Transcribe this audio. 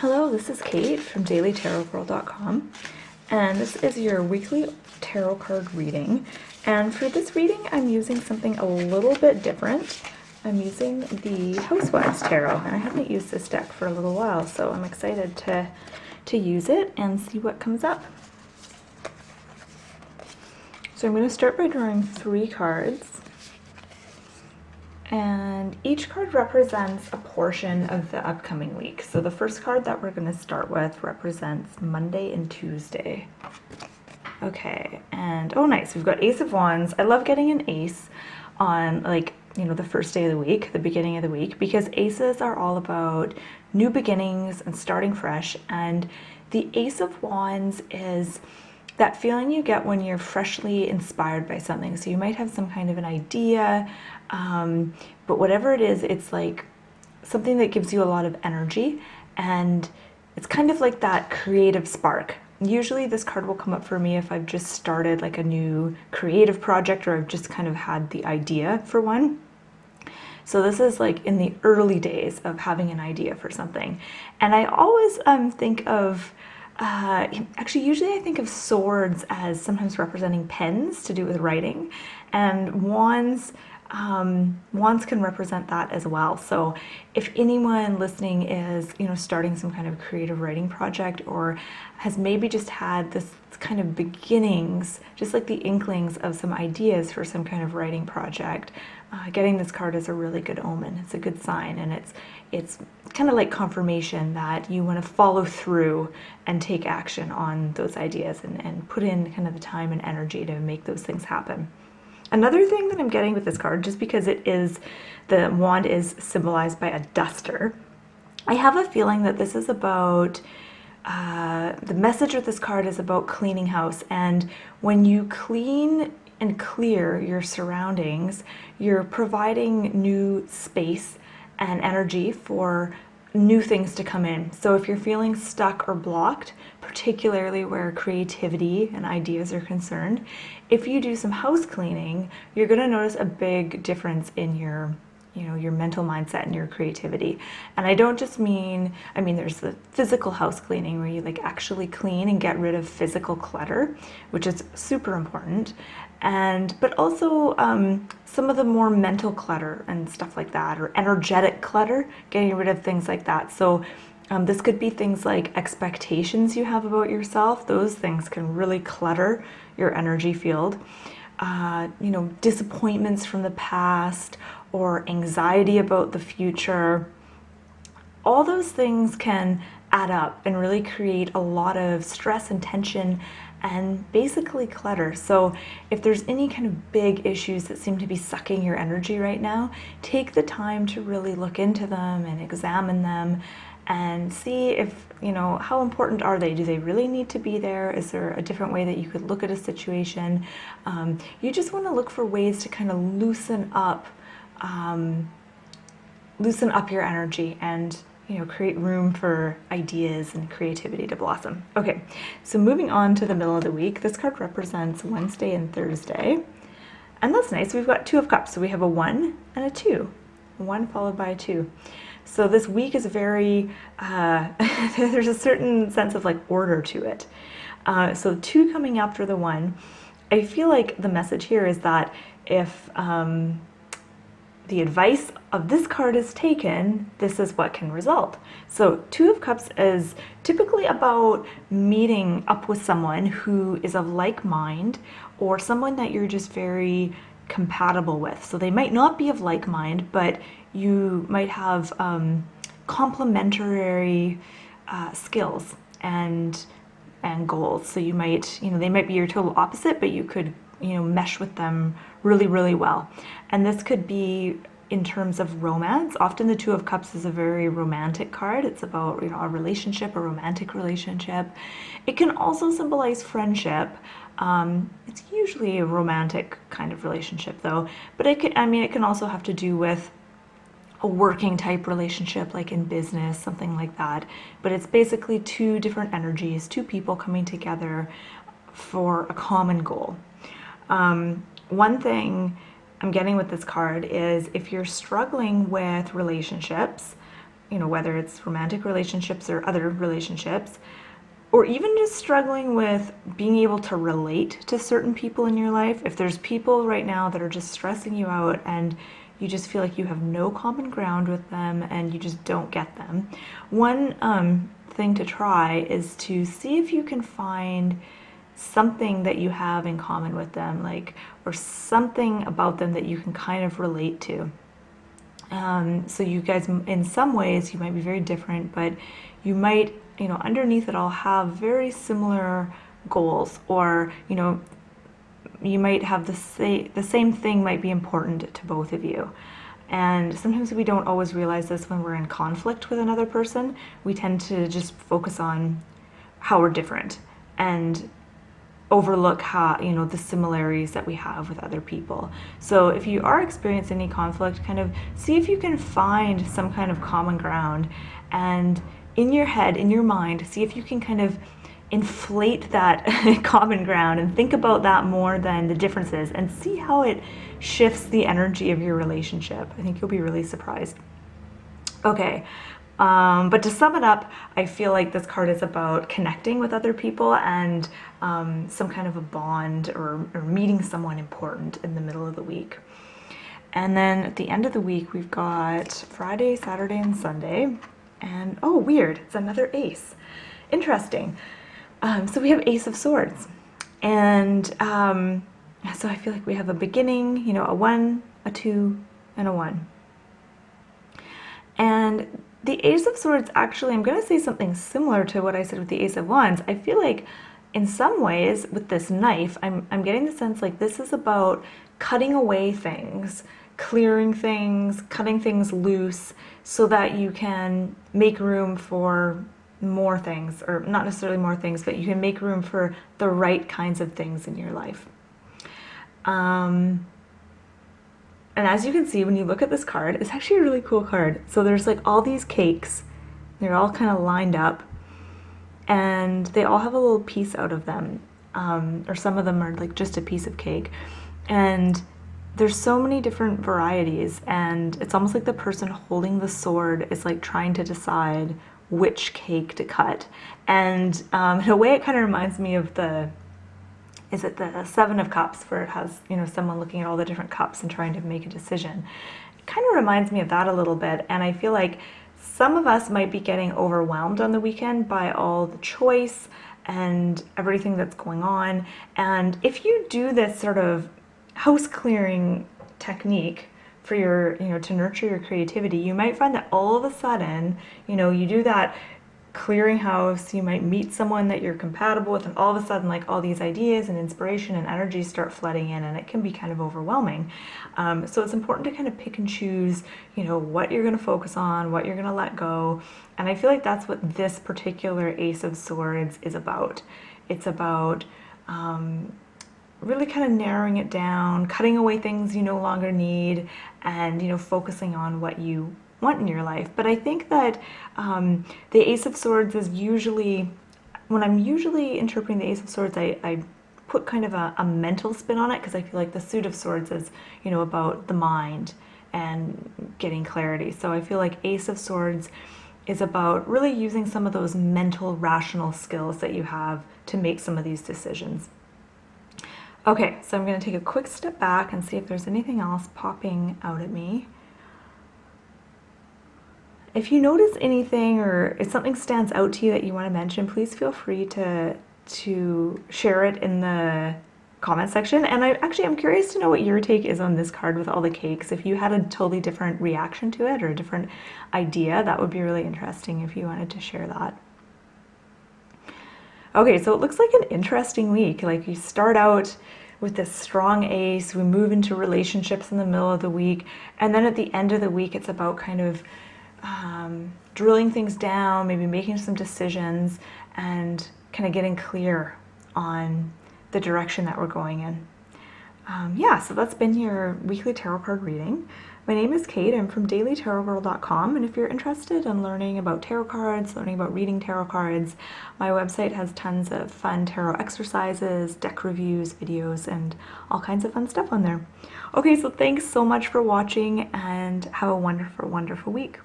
Hello, this is Kate from dailytarotgirl.com, and this is your weekly tarot card reading. And for this reading, I'm using something a little bit different. I'm using the Housewives Tarot, and I haven't used this deck for a little while, so I'm excited to use it and see what comes up. So I'm going to start by drawing 3 cards. And each card represents a portion of the upcoming week. So the first card that we're going to start with represents Monday and Tuesday. Okay, and oh nice, we've got Ace of Wands. I love getting an ace on the first day of the week, the beginning of the week, because aces are all about new beginnings and starting fresh. And the Ace of Wands is that feeling you get when you're freshly inspired by something. So you might have some kind of an idea, but whatever it is, it's like something that gives you a lot of energy, and it's kind of like that creative spark. Usually this card will come up for me if I've just started like a new creative project, or I've just kind of had the idea for one. So this is like in the early days of having an idea for something. And I always think of usually I think of swords as sometimes representing pens to do with writing, and wands can represent that as well. So if anyone listening is, starting some kind of creative writing project, or has maybe just had this kind of beginnings, just like the inklings of some ideas for some kind of writing project, getting this card is a really good omen. It's a good sign, and it's kind of like confirmation that you want to follow through and take action on those ideas and put in kind of the time and energy to make those things happen. Another thing that I'm getting with this card, just because the wand is symbolized by a duster, I have a feeling that this is about, the message of this card is about cleaning house. And when you clean and clear your surroundings, you're providing new space and energy for new things to come in. So if you're feeling stuck or blocked, particularly where creativity and ideas are concerned, if you do some house cleaning, you're going to notice a big difference in your mental mindset and your creativity. And I don't just mean, there's the physical house cleaning where you actually clean and get rid of physical clutter, which is super important. But also some of the more mental clutter and stuff like that, or energetic clutter, getting rid of things like that. So this could be things like expectations you have about yourself. Those things can really clutter your energy field. Disappointments from the past, or anxiety about the future. All those things can add up and really create a lot of stress and tension and basically clutter. So if there's any kind of big issues that seem to be sucking your energy right now, take the time to really look into them and examine them and see if, how important are they? Do they really need to be there? Is there a different way that you could look at a situation? You just want to look for ways to kind of loosen up your energy and create room for ideas and creativity to blossom. Okay, so moving on to the middle of the week, this card represents Wednesday and Thursday, and that's nice. We've got 2 of Cups, so we have a 1 and a 2, 1 followed by a 2. So this week is very, there's a certain sense of order to it. So 2 coming after the 1, I feel like the message here is that if the advice of this card is taken, this is what can result. So 2 of Cups is typically about meeting up with someone who is of like mind, or someone that you're just very compatible with. So they might not be of like mind, but you might have complementary skills and goals. So you might, they might be your total opposite, but you could mesh with them really, really well. And this could be in terms of romance. Often the 2 of Cups is a very romantic card. It's about, a relationship, a romantic relationship. It can also symbolize friendship. It's usually a romantic kind of relationship though, but it can also have to do with a working type relationship, like in business, something like that. But it's basically 2 different energies, 2 people coming together for a common goal. One thing I'm getting with this card is if you're struggling with relationships, you know, whether it's romantic relationships or other relationships, or even just struggling with being able to relate to certain people in your life. If there's people right now that are just stressing you out and you just feel like you have no common ground with them and you just don't get them, one thing to try is to see if you can find something that you have in common with them, like, or something about them that you can kind of relate to. So you guys, in some ways, you might be very different, but you might, you know, underneath it all have very similar goals, or, you know, you might have the same thing might be important to both of you. And sometimes we don't always realize this when we're in conflict with another person. We tend to just focus on how we're different and overlook how, you know, the similarities that we have with other people. So if you are experiencing any conflict, kind of see if you can find some kind of common ground, and in your head, in your mind, see if you can kind of inflate that common ground and think about that more than the differences, and see how it shifts the energy of your relationship. I think you'll be really surprised. Okay. But to sum it up, I feel like this card is about connecting with other people and some kind of a bond, or meeting someone important in the middle of the week. And then at the end of the week, we've got Friday, Saturday, and Sunday. And oh, weird, it's another ace. Interesting. So we have Ace of Swords. And so I feel like we have a beginning, you know, a 1, a 2, and a 1. And the Ace of Swords, actually, I'm going to say something similar to what I said with the Ace of Wands. I feel like in some ways with this knife, I'm getting the sense like this is about cutting away things, clearing things, cutting things loose so that you can make room for more things, or not necessarily more things, but you can make room for the right kinds of things in your life. And as you can see, when you look at this card, it's actually a really cool card. So there's like all these cakes. They're all kind of lined up, and they all have a little piece out of them. Or some of them are like just a piece of cake. And there's so many different varieties, and it's almost like the person holding the sword is like trying to decide which cake to cut. And in a way, it kind of reminds me of is it the Seven of Cups, where it has, you know, someone looking at all the different cups and trying to make a decision. It kind of reminds me of that a little bit, and I feel like some of us might be getting overwhelmed on the weekend by all the choice and everything that's going on. And if you do this sort of house clearing technique for your, you know, to nurture your creativity, you might find that all of a sudden, you know, you do that clearing house, you might meet someone that you're compatible with, and all of a sudden, like, all these ideas and inspiration and energy start flooding in, and it can be kind of overwhelming. So it's important to kind of pick and choose, you know, what you're going to focus on, what you're going to let go. And I feel like that's what this particular Ace of Swords is about. It's about really kind of narrowing it down, cutting away things you no longer need, and, you know, focusing on what you want in your life. But I think that the Ace of Swords is usually, when I'm usually interpreting the Ace of Swords, I put kind of a mental spin on it, because I feel like the Suit of Swords is, you know, about the mind and getting clarity. So I feel like Ace of Swords is about really using some of those mental, rational skills that you have to make some of these decisions. Okay, so I'm going to take a quick step back and see if there's anything else popping out at me. If you notice anything, or if something stands out to you that you want to mention, please feel free to share it in the comment section. And I'm curious to know what your take is on this card with all the cakes. If you had a totally different reaction to it or a different idea, that would be really interesting if you wanted to share that. Okay, so it looks like an interesting week. Like, you start out with this strong ace, we move into relationships in the middle of the week, and then at the end of the week, it's about kind of drilling things down, maybe making some decisions, and kind of getting clear on the direction that we're going in. Yeah, so that's been your weekly tarot card reading. My name is Kate. I'm from dailytarotgirl.com, and if you're interested in learning about tarot cards, learning about reading tarot cards, my website has tons of fun tarot exercises, deck reviews, videos, and all kinds of fun stuff on there. Okay, so thanks so much for watching, and have a wonderful, wonderful week.